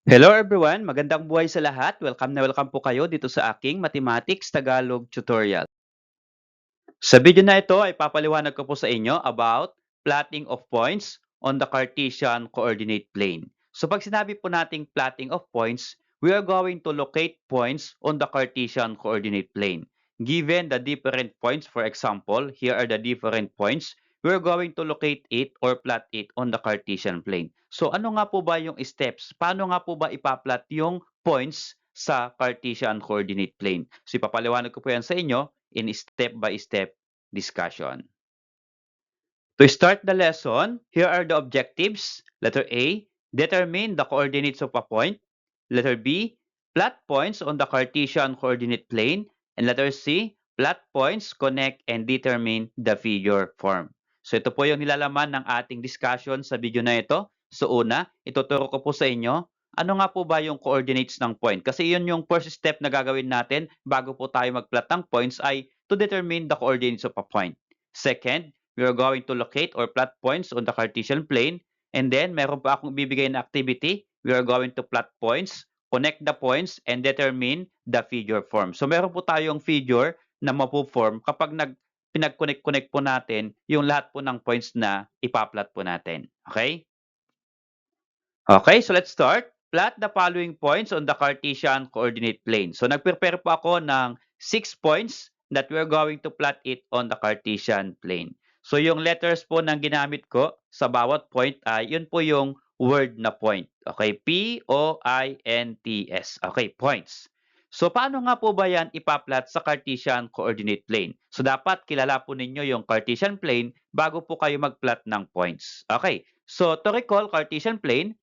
Hello everyone! Magandang buhay sa lahat. Welcome na welcome po kayo dito sa aking Mathematics Tagalog tutorial. Sa video na ito ay papaliwanag ko po sa inyo about plotting of points on the Cartesian coordinate plane. So pag sinabi po nating plotting of points, we are going to locate points on the Cartesian coordinate plane. Given the different points, for example, here are the different points, we are going to locate it or plot it on the Cartesian plane. So ano nga po ba yung steps? Paano nga po ba ipaplot yung points sa Cartesian coordinate plane? So ipapaliwanag ko po yan sa inyo in step-by-step discussion. To start the lesson, here are the objectives. Letter A, determine the coordinates of a point. Letter B, plot points on the Cartesian coordinate plane. And letter C, plot points, connect, and determine the figure form. So ito po yung nilalaman ng ating discussion sa video na ito. So una, ituturo ko po sa inyo ano nga po ba yung coordinates ng point? Kasi yun yung first step na gagawin natin bago po tayo mag-plot ng points ay to determine the coordinates of a point. Second, we are going to locate or plot points on the Cartesian plane. And then, meron pa akong ibibigay na activity. We are going to plot points, connect the points, and determine the figure form. So, meron po tayong figure na mapo-form kapag pinag-connect-connect po natin yung lahat po ng points na ipa-plot po natin. Okay? Okay, so let's start. Plot the following points on the Cartesian coordinate plane. So nag-prepare po ako ng 6 points that we're going to plot it on the Cartesian plane. So yung letters po ng ginamit ko sa bawat point ay yun po yung word na point. Okay, P-O-I-N-T-S. Okay, points. So paano nga po ba yan ipa-plot sa Cartesian coordinate plane? So dapat kilala po ninyo yung Cartesian plane bago po kayo mag-plot ng points. Okay, so to recall Cartesian plane,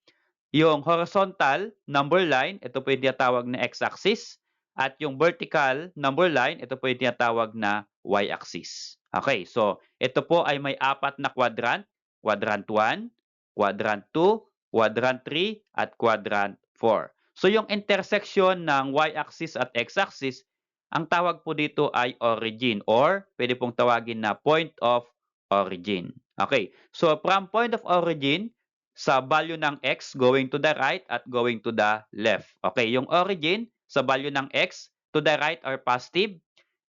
yung horizontal number line, ito po yung tinatawag na x-axis. At yung vertical number line, ito po yung tinatawag na y-axis. Okay, so ito po ay may apat na quadrant. Quadrant 1, quadrant 2, quadrant 3, at quadrant 4. So yung intersection ng y-axis at x-axis, ang tawag po dito ay origin or pwede pong tawagin na point of origin. Okay, so from point of origin, sa value ng x going to the right at going to the left. Okay, yung origin sa value ng x to the right are positive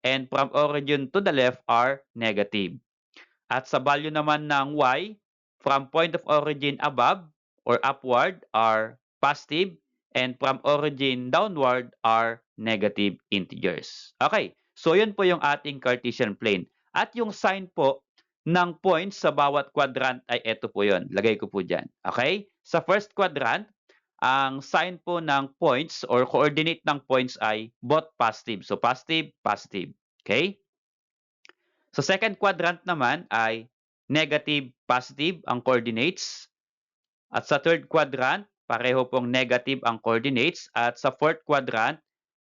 and from origin to the left are negative. At sa value naman ng y, from point of origin above or upward are positive and from origin downward are negative integers. Okay, so yun po yung ating Cartesian plane. At yung sign po ng points sa bawat quadrant ay ito po yun. Lagay ko po dyan. Okay? Sa first quadrant, ang sign po ng points or coordinate ng points ay both positive. So positive, positive. Okay? Sa second quadrant naman ay negative, positive ang coordinates. At sa third quadrant, pareho pong negative ang coordinates. At sa fourth quadrant,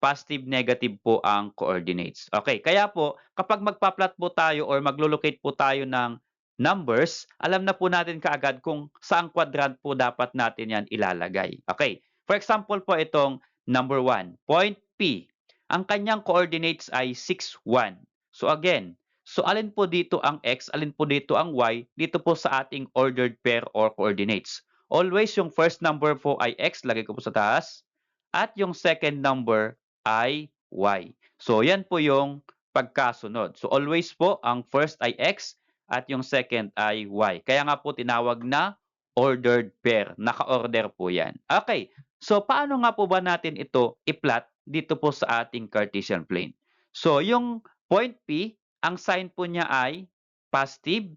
positive, negative po ang coordinates. Okay, kaya po, kapag magpa-plot po tayo or maglo-locate po tayo ng numbers, alam na po natin kaagad kung saang quadrant po dapat natin yan ilalagay. Okay, for example po itong number 1, point P. Ang kanyang coordinates ay 6, 1. So again, so alin po dito ang x, alin po dito ang y, dito po sa ating ordered pair or coordinates. Always yung first number po ay x, lagay ko po sa taas. At yung second number ay y. So yan po yung pagkasunod. So always po ang first ay x at yung second ay y. Kaya nga po tinawag na ordered pair. Naka-order po yan. Okay. So paano nga po ba natin ito i-plot dito po sa ating Cartesian plane? So yung point P, ang sign po niya ay positive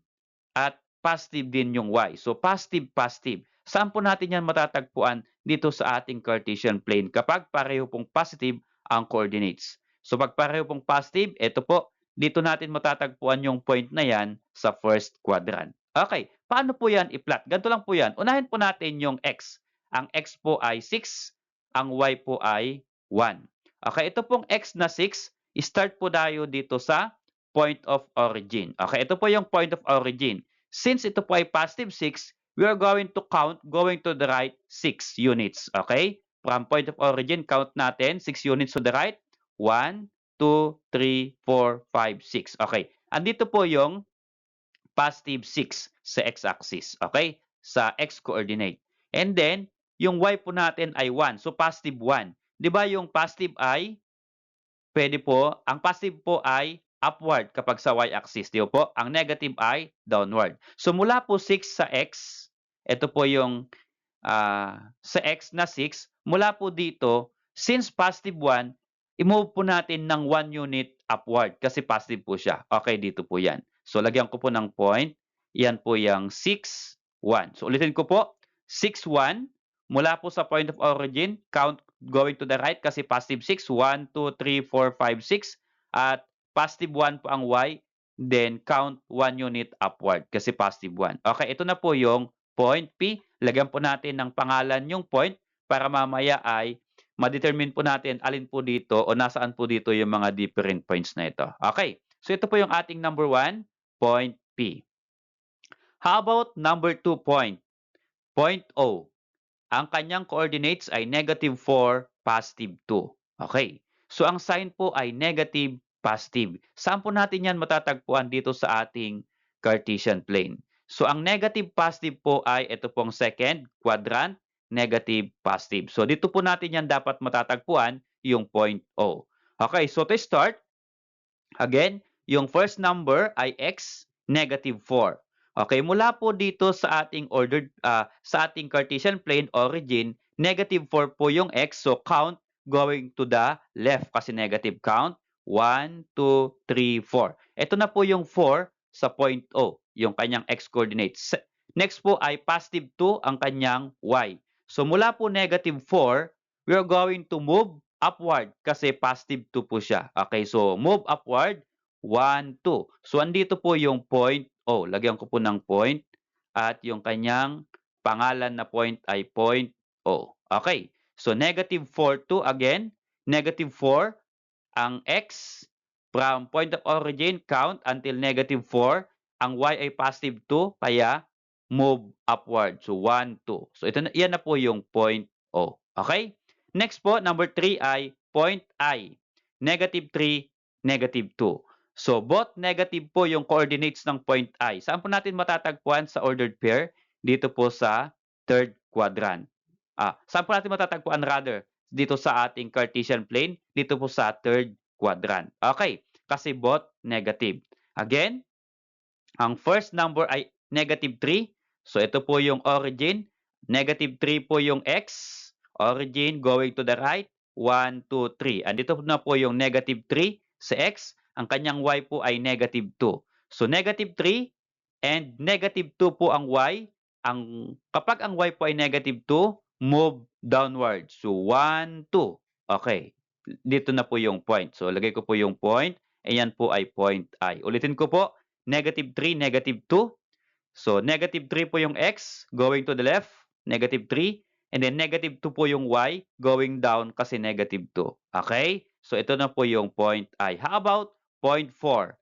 at positive din yung y. So positive, positive. Saan po natin yan matatagpuan dito sa ating Cartesian plane kapag pareho pong positive ang coordinates? So pag pareho pong positive, ito po, dito natin matatagpuan yung point na yan sa first quadrant. Okay, paano po yan i-plot? Ganito lang po yan. Unahin po natin yung x. Ang x po ay 6, ang y po ay 1. Okay, ito pong x na 6, start po tayo dito sa point of origin. Okay, ito po yung point of origin. Since ito po ay positive 6, we are going to count going to the right 6 units. Okay? From point of origin, count natin 6 units to the right. 1, 2, 3, 4, 5, 6. Okay. Andito po yung positive 6 sa x-axis. Okay? Sa x-coordinate. And then, yung y po natin ay 1. So, positive 1. 'Di ba yung positive ay pwede po, ang positive po ay upward kapag sa y-axis, 'di ba po? Ang negative ay downward. So, mula po 6 sa x, ito po yung sa x na 6, mula po dito, since positive 1, i-move po natin ng 1 unit upward kasi positive po siya. Okay, dito po yan. So, lagyan ko po ng point. Yan po yung 6, 1. So, ulitin ko po. 6, 1. Mula po sa point of origin, count going to the right kasi positive 6. 1, 2, 3, 4, 5, 6. At positive 1 po ang y. Then, count 1 unit upward kasi positive 1. Okay, ito na po yung point P. Lagyan po natin ng pangalan yung point para mamaya ay ma-determine po natin alin po dito o nasaan po dito yung mga different points na ito. Okay. So ito po yung ating number 1, point P. How about number 2 point? Point O. Ang kanyang coordinates ay negative 4, positive 2. Okay. So ang sign po ay negative, positive. Saan po natin yan matatagpuan dito sa ating Cartesian plane? So ang negative, positive po ay ito pong second quadrant, negative, positive. So dito po natin yan dapat matatagpuan yung point O. Okay, so to start, again, yung first number ay x, negative 4. Okay, mula po dito sa ating sa ating Cartesian plane origin, negative 4 po yung x, so count going to the left kasi negative count. 1, 2, 3, 4. Ito na po yung 4 sa point O, yung kanyang x coordinates. Next po ay positive 2 ang kanyang y. So mula po negative 4, we are going to move upward kasi positive 2 po siya. Okay, so move upward, 1, 2. So andito po yung point O. Lagyan ko po ng point at yung kanyang pangalan na point ay point O. Okay, so negative 4, 2 again. Negative 4, ang x from point of origin count until negative 4. Ang y ay positive 2, kaya move upward. So 1, 2. So ito na, yan na po yung point O. Okay? Next po, number 3 ay point I. Negative 3, negative 2. So both negative po yung coordinates ng point I. Saan po natin matatagpuan sa ordered pair? Dito po sa third quadrant. Saan po natin matatagpuan rather? Dito sa ating Cartesian plane, dito po sa third quadrant. Okay, kasi both negative. Again, ang first number ay negative 3. So ito po yung origin. Negative 3 po yung x. Origin going to the right. 1, 2, 3. Andito na po yung negative 3 sa x. Ang kanyang y po ay negative 2. So negative 3 and negative 2 po ang y. Kapag ang y po ay negative 2, move downward. So 1, 2. Okay. Dito na po yung point. So lagay ko po yung point. Ayan po ay point I. Ulitin ko po. Negative 3, negative 2. So negative 3 po yung x going to the left. Negative 3. And then negative 2 po yung y going down kasi negative 2. Okay? So ito na po yung point I. How about point 4?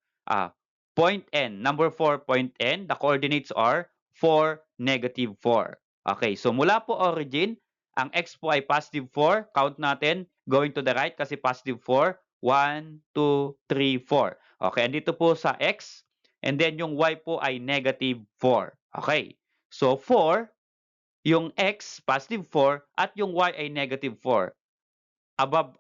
Point N. Number 4, point N. The coordinates are 4, negative 4. Okay, so mula po origin, ang x po ay positive 4. Count natin, going to the right kasi positive 4. 1, 2, 3, 4. Okay, andito po sa x. And then yung y po ay negative 4. Okay, so 4, yung x, positive 4, at yung y ay negative 4.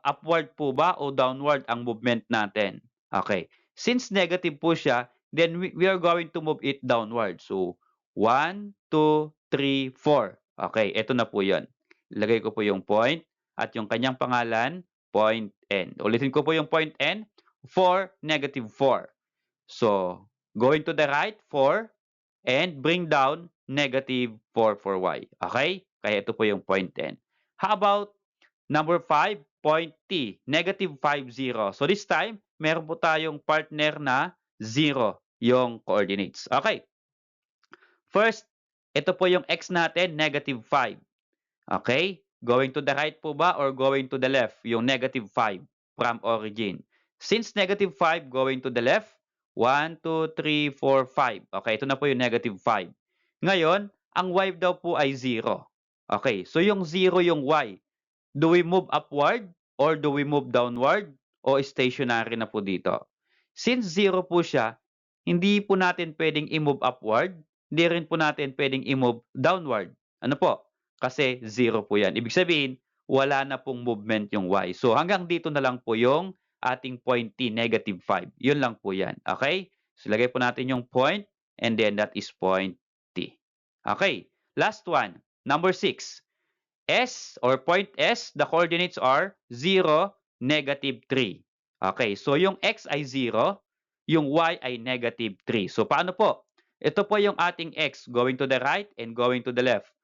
Upward po ba o downward ang movement natin? Okay. Since negative po siya, then we are going to move it downward. So, 1, 2, 3, 4. Okay, ito na po yun. Ilagay ko po yung point at yung kanyang pangalan, point N. Ulitin ko po yung point N, 4, negative 4. So, going to the right, 4, and bring down negative 4 for y. Okay? Kaya ito po yung point N. How about number 5, point T, negative 5, 0. So this time, meron po tayong partner na 0 yung coordinates. Okay. First, ito po yung x natin, negative 5. Okay? Going to the right po ba or going to the left? Yung negative 5 from origin. Since negative 5 going to the left, 1, 2, 3, 4, 5. Okay, ito na po yung negative 5. Ngayon, ang y daw po ay 0. Okay, so yung 0 yung y. Do we move upward or do we move downward o stationary na po dito? Since 0 po siya, hindi po natin pwedeng i-move upward, hindi rin po natin pwedeng i-move downward. Ano po? kasi 0 po yan. Ibig sabihin, wala na pong movement yung y. So hanggang dito na lang po yung ating point t, -5. Yun lang po yan. Okay? So lagay po natin yung point and then that is point t. Okay. Last one. Number 6. S or point S, the coordinates are 0, -3. Okay, so yung x ay 0, yung y ay -3. So paano po? Ito po yung ating x going to the right and going to the left.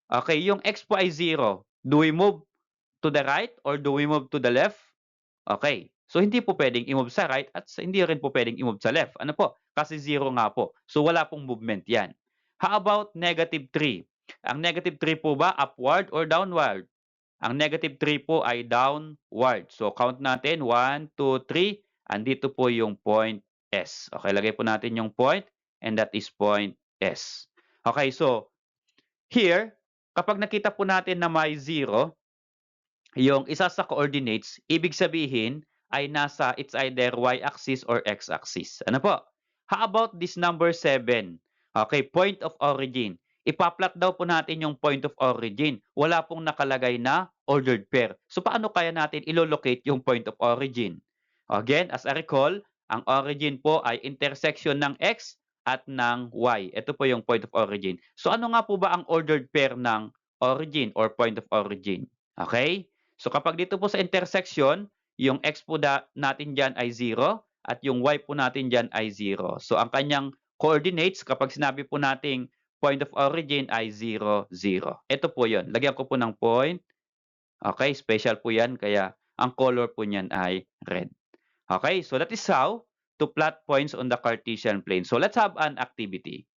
Okay, yung x po ay 0. Do we move to the right or do we move to the left? Okay, so hindi po pwedeng i-move sa right at hindi rin po pwedeng i-move sa left. Ano po? Kasi 0 nga po. So wala pong movement yan. How about -3? Ang -3 po ba upward or downward? Ang -3 po ay downward. So count natin 1, 2, 3. Andito po yung point S. Okay, lagay po natin yung point and that is point S. Okay, so here, kapag nakita po natin na may 0, yung isa sa coordinates, ibig sabihin ay nasa it's either y-axis or x-axis. Ano po? How about this number 7? Okay, point of origin. Ipa-plot daw po natin yung point of origin. Wala pong nakalagay na ordered pair. So paano kaya natin ilolocate yung point of origin? Again, as I recall, ang origin po ay intersection ng x at ng y. Ito po yung point of origin. So ano nga po ba ang ordered pair ng origin or point of origin? Okay? So kapag dito po sa intersection, yung x po natin dyan ay 0 at yung y po natin dyan ay 0. So ang kanyang coordinates kapag sinabi po nating point of origin ay 0, 0. Ito po yun. Lagyan ko po ng point. Okay, special po yan kaya ang color po niyan ay red. Okay, so that is how to plot points on the Cartesian plane. So let's have an activity.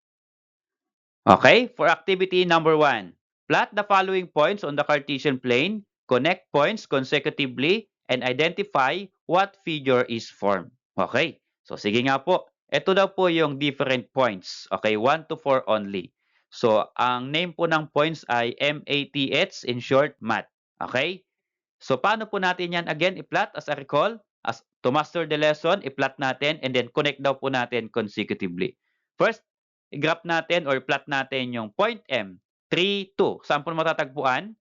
Okay, for activity number 1, plot the following points on the Cartesian plane, connect points consecutively, and identify what figure is formed. Okay, so sige nga po. Ito daw po yung different points. Okay, 1 to 4 only. So, ang name po ng points ay MATH, in short, math. Okay? So, paano po natin yan again i-plot as I recall? As to master the lesson, i-plot natin and then connect daw po natin consecutively. First, i-graph natin or plot natin yung point M, 3, 2. Saan po matatagpuan?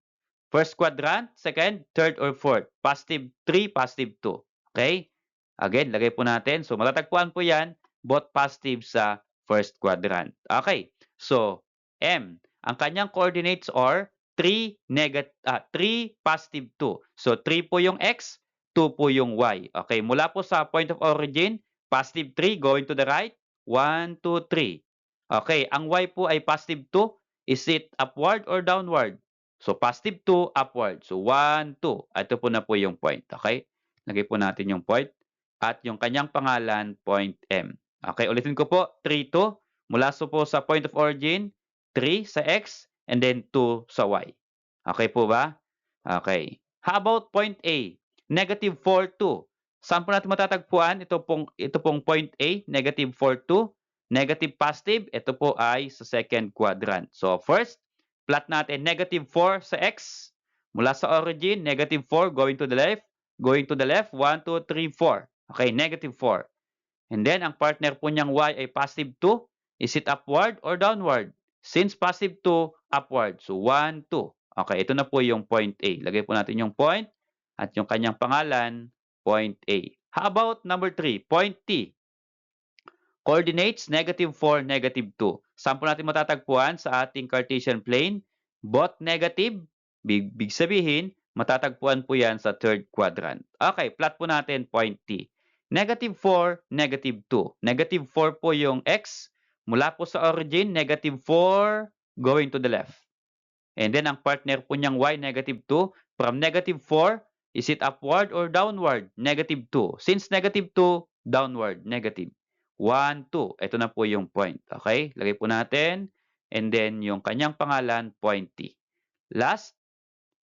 First quadrant, second, third, or fourth. Positive 3, positive 2. Okay? Again, lagay po natin. So, matatagpuan po yan, both positive sa first quadrant. Okay. So, M, ang kanyang coordinates are 3, 3, positive 2. So, 3 po yung X, 2 po yung Y. Okay, mula po sa point of origin, positive 3 going to the right, 1, 2, 3. Okay, ang Y po ay positive 2. Is it upward or downward? So, positive 2, upward. So, 1, 2. Ito po na po yung point. Okay? Lagay po natin yung point. At yung kanyang pangalan, point M. Okay, ulitin ko po. 3, 2. Mula po sa point of origin, 3 sa X, and then 2 sa Y. Okay po ba? Okay. How about point A? -4, 2. Saan po natin matatagpuan? Ito pong point A, -4, 2. Negative positive, ito po ay sa second quadrant. So first, plot natin -4 sa x. Mula sa origin, -4 going to the left. Going to the left, 1, 2, 3, 4. Okay, -4. And then, ang partner po niyang y ay positive 2. Is it upward or downward? Since positive 2, upward. So 1, 2. Okay, ito na po yung point A. Lagay po natin yung point at yung kanyang pangalan, point A. How about number 3, point T? Coordinates, -4, -2. Saan po natin matatagpuan sa ating Cartesian plane? Both negative, big sabihin, matatagpuan po yan sa third quadrant. Okay, plot po natin point T. -4, -2. -4 po yung x. Mula po sa origin, -4 going to the left. And then ang partner po niyang y, -2. From -4, is it upward or downward? -2. Since -2, downward, negative. 1, 2. Ito na po yung point. Okay? Lagay po natin. And then, yung kanyang pangalan, point T. Last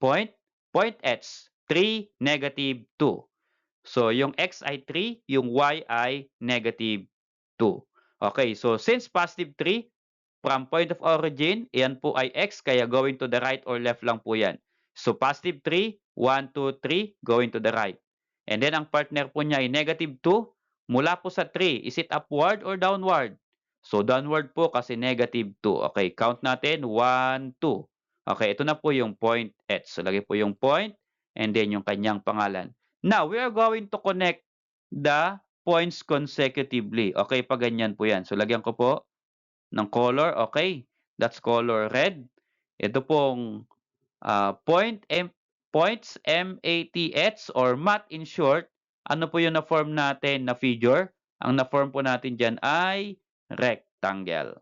point, point H. 3, -2. So, yung X ay 3, yung Y ay -2. Okay, so since positive 3, from point of origin, yan po ay X, kaya going to the right or left lang po yan. So, positive 3, 1, 2, 3, going to the right. And then, ang partner po niya ay -2. Mula po sa 3, is it upward or downward? So, downward po kasi -2. Okay, count natin. 1, 2. Okay, ito na po yung point h. So, lagay po yung point and then yung kanyang pangalan. Now, we are going to connect the points consecutively. Okay, pag ganyan po yan. So, lagyan ko po ng color. Okay, that's color red. Ito pong points MATH or math in short. Ano po yung na-form natin na figure? Ang na-form po natin dyan ay rectangle.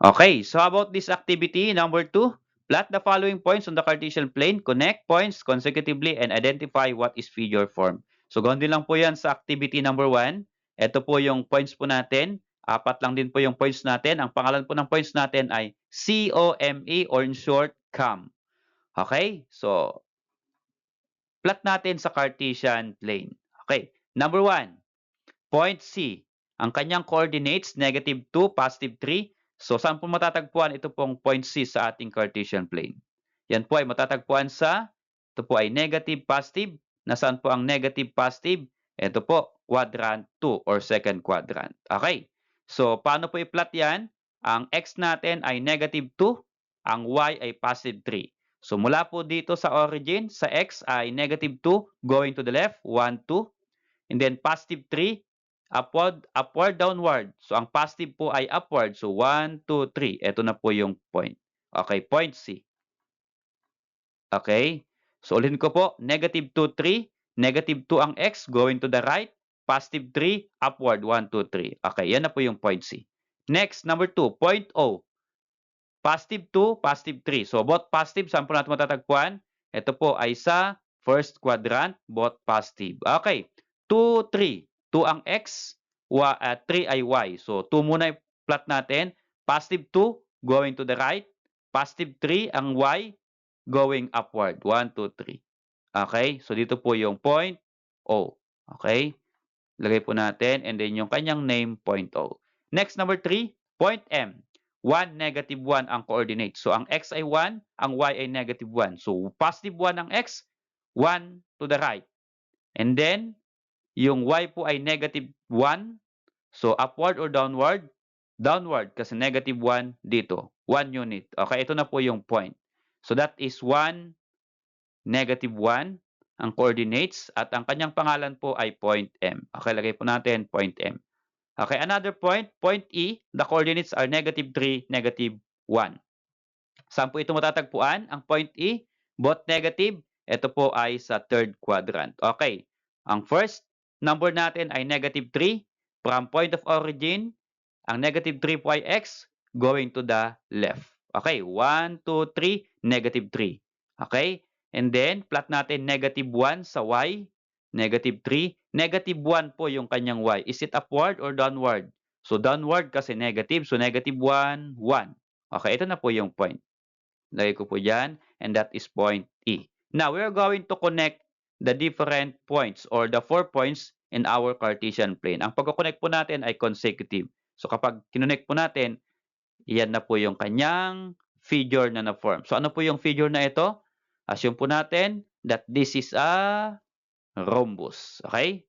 Okay, so how about this activity number 2? Plot the following points on the Cartesian plane, connect points consecutively, and identify what is figure form. So, ganoon din lang po yan sa activity number 1. Ito po yung points po natin. 4 lang din po yung points natin. Ang pangalan po ng points natin ay COME or in short, COM. Okay, so plot natin sa Cartesian plane. Okay, number 1. Point C, ang kanyang coordinates, -2, +3. So, saan po matatagpuan ito pong point C sa ating Cartesian plane? Yan po ay matatagpuan ito po ay negative, positive. Nasaan po ang negative, positive? Ito po, quadrant 2 or second quadrant. Okay. So, paano po i-plot yan? Ang x natin ay -2, ang y ay +3. So, mula po dito sa origin, sa x ay -2, going to the left, 1, 2. And then +3, upward, downward. So, ang positive po ay upward. So, 1, 2, 3. Ito na po yung point. Okay, point C. Okay? So, ulitin ko po. -2, 3. -2 ang x, going to the right. +3, upward, 1, 2, 3. Okay, yan na po yung point C. Next, number 2, point O. +2, +3. So, both positive, saan po natin matatagpuan? Ito po ay sa first quadrant, both positive. Okay, 2, 3. 2 ang x, 3 ay y. So, 2 muna i-plot natin. +2, going to the right. +3 ang y, going upward. 1, 2, 3. Okay, so dito po yung point O. Okay, lagay po natin and then yung kanyang name, point O. Next, number 3, point M. 1, -1 ang coordinate. So, ang x ay 1, ang y ay -1. So, +1 ang x, 1 to the right. And then, yung y po ay -1. So, upward or downward? Downward kasi -1 dito. 1 unit. Okay, ito na po yung point. So, that is 1, -1 ang coordinates at ang kanyang pangalan po ay point M. Okay, lagay po natin point M. Okay, another point, point E, the coordinates are -3, -1. Saan po ito matatagpuan? Ang point E, both negative. Ito po ay sa third quadrant. Okay, ang first number natin ay -3. From point of origin, ang -3 po ay x, going to the left. Okay, 1, 2, 3, -3. Okay, and then plot natin -1 sa y, -3, -1 po yung kanyang y. Is it upward or downward? So, downward kasi negative. So, -1, 1. Okay, ito na po yung point. Lagay ko po dyan. And that is point E. Now, we are going to connect the different points or the 4 points in our Cartesian plane. Ang pagkoconnect po natin ay consecutive. So, kapag kinonnect po natin, iyan na po yung kanyang figure na na-form. So, ano po yung figure na ito? Assume po natin that this is a rhombus. Okay?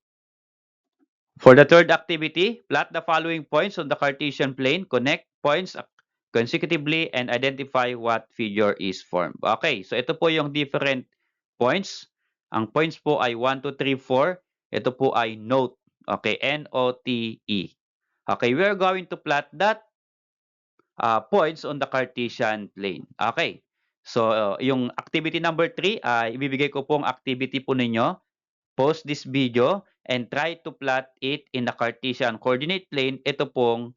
For the third activity, plot the following points on the Cartesian plane. Connect points consecutively and identify what figure is formed. Okay, so ito po yung different points. Ang points po ay 1, 2, 3, 4. Ito po ay note. Okay, N-O-T-E. Okay, we are going to plot that points on the Cartesian plane. Okay, so yung activity number 3, ibibigay ko pong activity po ninyo. Pause this video and try to plot it in the Cartesian coordinate plane. Ito pong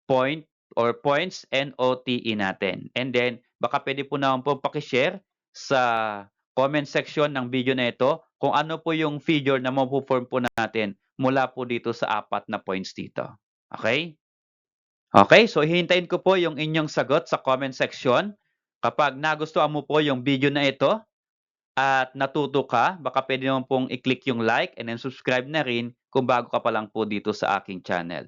point or points NOTE natin. And then, baka pwede po naman po pakishare sa comment section ng video na ito kung ano po yung figure na mapuform po natin mula po dito sa 4 na points dito. Okay? Okay, so hihintayin ko po yung inyong sagot sa comment section. Kapag nagustuhan mo po yung video na ito, at natuto ka, baka pwede naman pong i-click yung like and then subscribe na rin kung bago ka pa lang po dito sa aking channel.